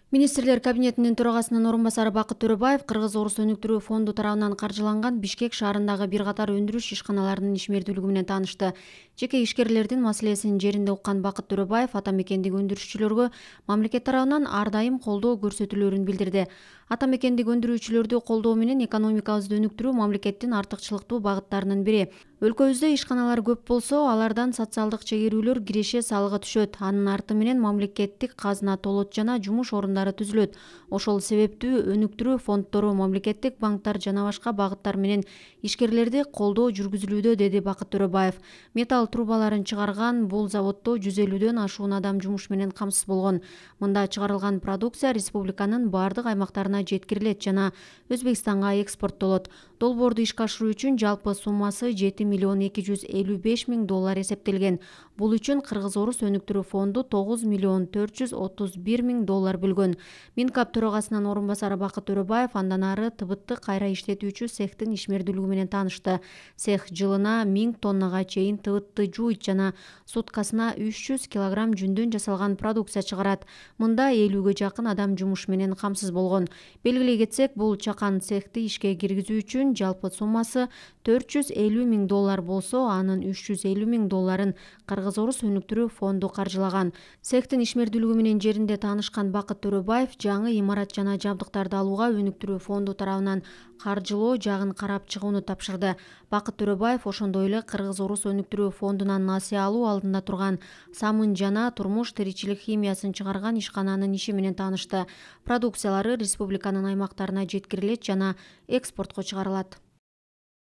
Министрлер кабинетинин төрагасынын орун басары Бакыт Төрөбаев Кыргыз-Орус өнүктүрүү фонду тарабынан каржыланган Бишкек шаарындагы бир катар өндүрүш ишканаларынын ишмердүүлүгү менен таанышты. Жеке ишкерлердин маселесин жеринде уккан Бакыт Төрөбаев ата мекендик өндүрүшчүлөргө мамлекет тарабынан ар дайым колдоо көрсөтүлөөрүн билдирди. Ата мекендик өндүрүүчүлөрдү колдоо менен экономикабызды өнүктүрүү мамлекеттин артыкчылыктуу багыттарынын бири. Өлкөбүздө ишканалар көп болсо, алардан социалдык чегирүүлөр киреше салыгы түшөт. Анын арты менен мамлекеттик казына толот жана жумуш орундары түзүлөт. Ошол себептүү өнүктүрүү фонддору, мамлекеттик банктар жана башка багыттар менен ишкерлерди колдоо жүргүзүлүүдө, деди Бакыт Төрөбаев. Металл трубаларын чыгарган бул заводдо 150дөн ашуун адам жумуш менен камсыз болгон. Мында чыгарылган продукция республиканын бардык аймактарына жеткирилет жана Өзбекстанга экспорттолот. Долбоорду ишке ашыруу үчүн жалпы суммасы 7,255,000 эсептелген. Бул үчүн Кыргыз-Орус өнүктүрүү фонду 9,431,000 бөлгөн. Минкап төрагасынын орун басары Бакыт Төрөбаев андан ары тыбытты кайра иштетүүчү цехтин ишмердүүлүгү менен таанышты. Цех жылына 1000 тоннага чейин тыбытты жууйт жана суткасына 300 килограмм жүндөн жасалган продукция чыгарат. Мында 50ге жакын адам жумуш менен камсыз болгон. Белгилей кетсек, бул чакан цехти ишке киргизүү үчүн жалпы суммасы $450,000 болсо, анын $350,000 Кыргыз-Орус өнүктүрүү фонду каржылаган. Цехтин ишмердүүлүгү менен жеринде таанышкан Бакыт Төрөбаев жаңы имарат жана жабдыктарды алууга өнүктүрүү фонду тарабынан каржылоо жагын карап чыгууну тапшырды. Бакыт Төрөбаев ошондой эле Кыргыз-Орус өнүктүрүү фондунан насыя алуу алдында турган самын жана турмуш тиричилик химиясын чыгарган ишкананын иши менен таанышты. Продукциялары республиканын аймактарына жеткирилет жана экспортко чыгарылат.